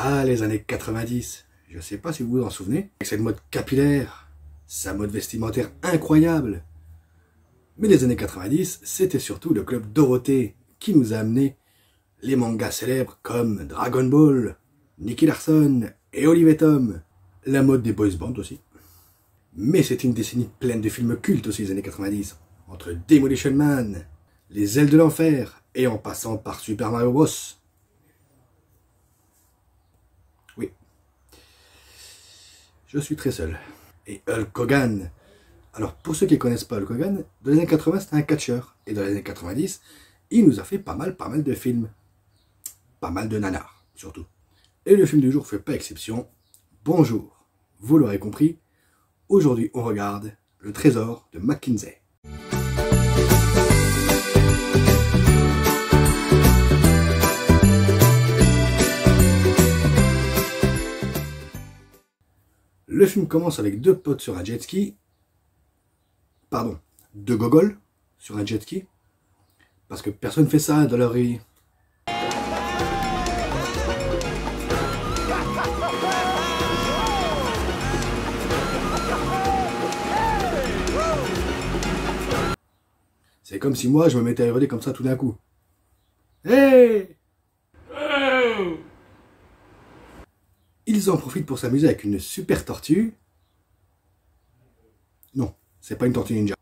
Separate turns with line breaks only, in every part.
Ah, les années 90, je sais pas si vous vous en souvenez, avec cette mode capillaire, sa mode vestimentaire incroyable. Mais les années 90, c'était surtout le club Dorothée qui nous a amené les mangas célèbres comme Dragon Ball, Nicky Larson et Olive Tom. La mode des boys bands aussi. Mais c'est une décennie pleine de films cultes aussi, les années 90. Entre Demolition Man, Les Ailes de l'Enfer et en passant par Super Mario Bros. Oui. Je suis très seul. Et Hulk Hogan. Alors pour ceux qui ne connaissent pas Hulk Hogan, dans les années 80 c'était un catcheur. Et dans les années 90, il nous a fait pas mal de films. Pas mal de nanars, surtout. Et le film du jour fait pas exception. Bonjour, vous l'aurez compris, aujourd'hui on regarde Le Trésor de Mackenzie. Le film commence avec deux potes sur un jet ski, pardon, deux gogoles sur un jet ski, parce que personne fait ça dans leur vie. C'est comme si moi je me mettais à hurler comme ça tout d'un coup. Hey! Ils en profitent pour s'amuser avec une super tortue. Non, c'est pas une tortue ninja.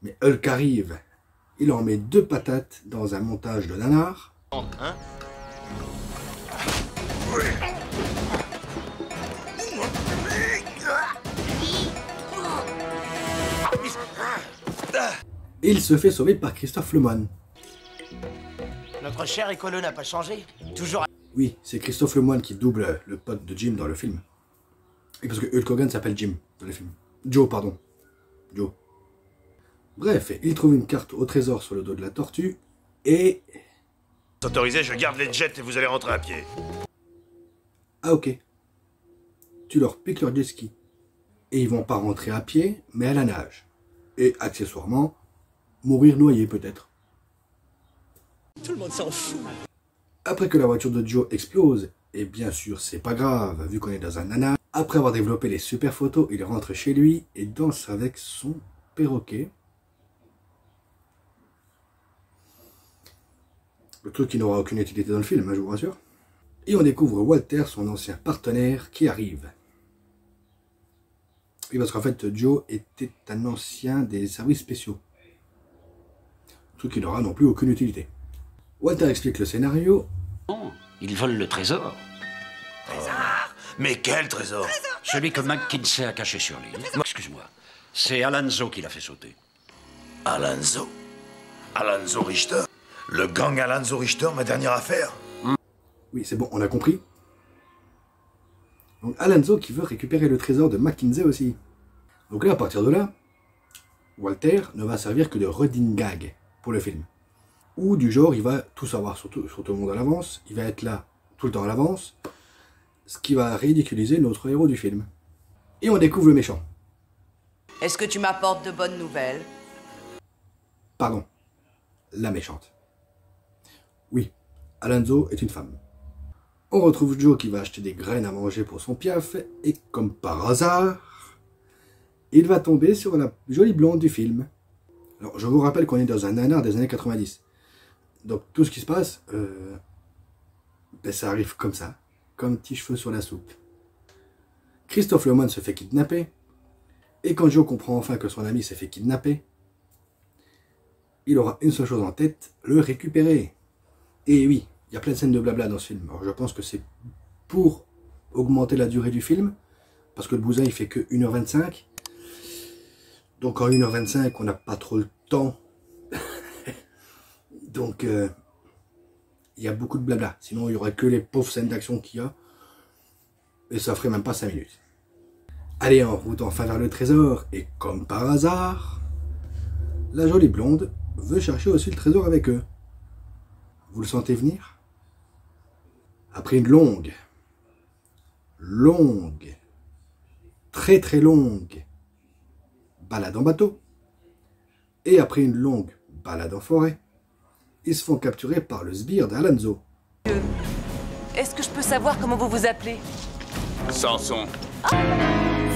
Mais Hulk arrive. Il en met deux patates dans un montage de nanar. Hein? Il se fait sauver par Christophe Lemoine.
Notre cher écolo n'a pas changé. Toujours.
Oui, c'est Christophe Lemoine qui double le pote de Jim dans le film. Et parce que Hulk Hogan s'appelle Jim dans le film. Joe, pardon. Joe. Bref, il trouve une carte au trésor sur le dos de la tortue et...
Autorisé, je garde les jets et vous allez rentrer à pied.
Ah ok. Tu leur piques leur jet ski. Et ils vont pas rentrer à pied, mais à la nage. Et accessoirement, mourir noyé peut-être.
Tout le monde s'en fout.
Après que la voiture de Joe explose, et bien sûr c'est pas grave vu qu'on est dans un nanar, après avoir développé les super photos, il rentre chez lui et danse avec son perroquet. Le truc qui n'aura aucune utilité dans le film, hein, je vous rassure. Et on découvre Walter, son ancien partenaire, qui arrive. Oui, parce qu'en fait, Joe était un ancien des services spéciaux. Truc qui n'aura non plus aucune utilité. Walter explique le scénario.
Non, ils volent le trésor.
Trésor? Mais quel trésor?
Celui que McKinsey a caché sur l'île. Excuse-moi, c'est Alonso qui l'a fait sauter.
Alonso? Alonso Richter? Le gang Alonso Richter, ma dernière affaire?
Oui, c'est bon, on a compris. Donc Alonso qui veut récupérer le trésor de Mackenzie aussi. Donc là, à partir de là, Walter ne va servir que de running gag pour le film. Ou du genre, il va tout savoir sur tout le monde à l'avance, il va être là tout le temps à l'avance, ce qui va ridiculiser notre héros du film. Et on découvre le méchant.
Est-ce que tu m'apportes de bonnes nouvelles?
Pardon, la méchante. Oui, Alonso est une femme. On retrouve Joe qui va acheter des graines à manger pour son piaf, et comme par hasard, il va tomber sur la jolie blonde du film. Alors, je vous rappelle qu'on est dans un nanar des années 90. Donc, tout ce qui se passe, ben, ça arrive comme ça, comme petit cheveu sur la soupe. Christophe Lemoine se fait kidnapper, et quand Joe comprend enfin que son ami s'est fait kidnapper, il aura une seule chose en tête, le récupérer. Et oui, il y a plein de scènes de blabla dans ce film. Alors je pense que c'est pour augmenter la durée du film, parce que le bousin il fait que 1h25. Donc en 1h25, on n'a pas trop le temps. Donc il y a beaucoup de blabla. Sinon il n'y aurait que les pauvres scènes d'action qu'il y a. Et ça ferait même pas 5 minutes. Allez, en route enfin vers le trésor. Et comme par hasard, la jolie blonde veut chercher aussi le trésor avec eux. Vous le sentez venir? Après une longue, très longue balade en bateau, et après une longue balade en forêt, ils se font capturer par le sbire d'Alonso.
est-ce que je peux savoir comment vous vous appelez?
Samson.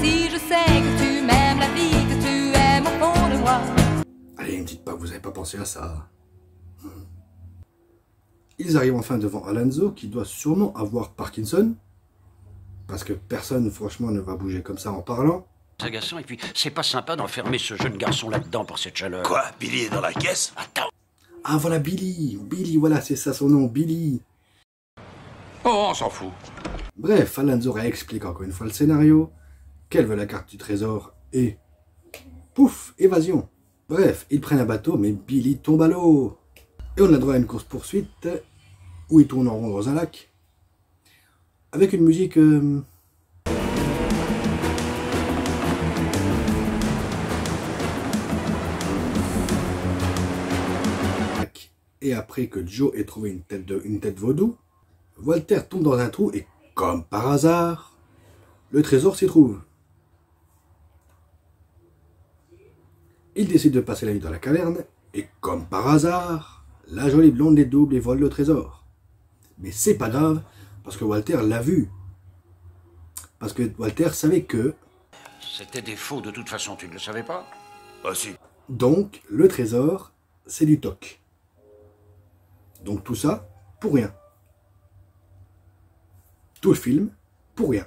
Si je sais que tu m'aimes, la vie que tu aimes au fond de moi.
Allez, ne dites pas que vous n'avez pas pensé à ça. Ils arrivent enfin devant Alonso, qui doit sûrement avoir Parkinson. Parce que personne, franchement, ne va bouger comme ça en parlant.
C'est agaçant, et puis c'est pas sympa d'enfermer ce jeune garçon là-dedans pour cette chaleur.
Quoi? Billy est dans la caisse?
Attends.
Ah, voilà Billy. Billy, voilà, c'est ça son nom, Billy.
Oh, on s'en fout.
Bref, Alonso réexplique encore une fois le scénario. Qu'elle veut la carte du trésor et... Pouf, évasion. Bref, ils prennent un bateau, mais Billy tombe à l'eau. Et on a droit à une course-poursuite où ils tournent en rond dans un lac. Avec une musique... Et après que Joe ait trouvé une tête vaudou, Walter tombe dans un trou et, comme par hasard, le trésor s'y trouve. Il décide de passer la nuit dans la caverne et, comme par hasard, la jolie blonde les double et vole le trésor. Mais c'est pas grave, parce que Walter l'a vu. Parce que Walter savait que...
C'était des faux de toute façon, tu ne le savais pas?
Ah si.
Donc, le trésor, c'est du toc. Donc tout ça, pour rien. Tout le film, pour rien.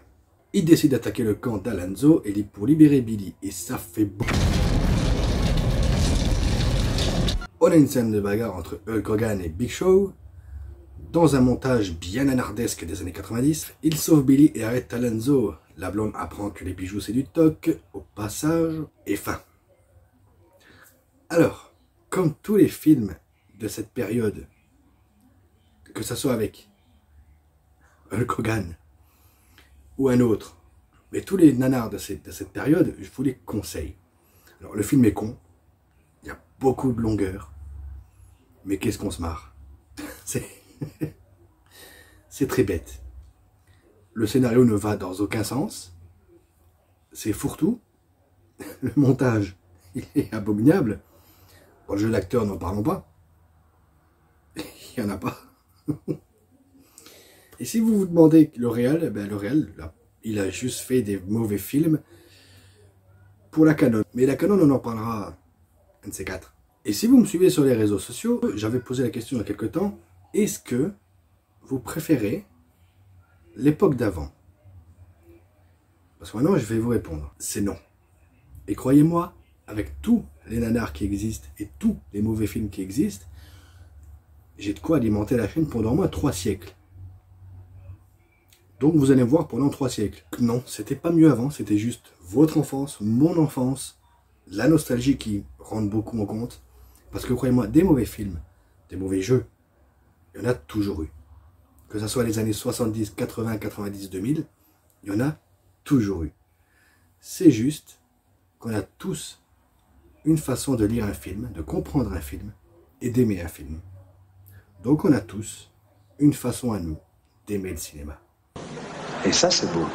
Il décide d'attaquer le camp d'Alonso pour libérer Billy. Et ça fait bon. On a une scène de bagarre entre Hulk Hogan et Big Show. Dans un montage bien anardesque des années 90, il sauve Billy et arrête Alonso. La blonde apprend que les bijoux c'est du toc, au passage, et fin. Alors, comme tous les films de cette période, que ce soit avec Hulk Hogan ou un autre, mais tous les nanars de cette période, je vous les conseille. Alors, le film est con, il y a beaucoup de longueur, mais qu'est-ce qu'on se marre. C'est très bête. Le scénario ne va dans aucun sens, c'est fourre-tout, le montage il est abominable, bon, le jeu d'acteur n'en parlons pas, il n'y en a pas. Et si vous vous demandez le réel, ben le réel, là, il a juste fait des mauvais films pour la Canon. Mais la Canon, on en parlera un de ces quatre. Et si vous me suivez sur les réseaux sociaux, j'avais posé la question il y a quelque temps, est-ce que vous préférez l'époque d'avant? Parce que maintenant, je vais vous répondre. C'est non. Et croyez-moi, avec tous les nanars qui existent et tous les mauvais films qui existent, j'ai de quoi alimenter la chaîne pendant au moins 3 siècles. Donc vous allez voir pendant 3 siècles. Non, c'était pas mieux avant, c'était juste votre enfance, mon enfance, la nostalgie qui rentre beaucoup en compte. Parce que croyez-moi, des mauvais films, des mauvais jeux, il y en a toujours eu. Que ce soit les années 70, 80, 90, 2000, il y en a toujours eu. C'est juste qu'on a tous une façon de lire un film, de comprendre un film et d'aimer un film. Donc on a tous une façon à nous d'aimer le cinéma.
Et ça, c'est beau.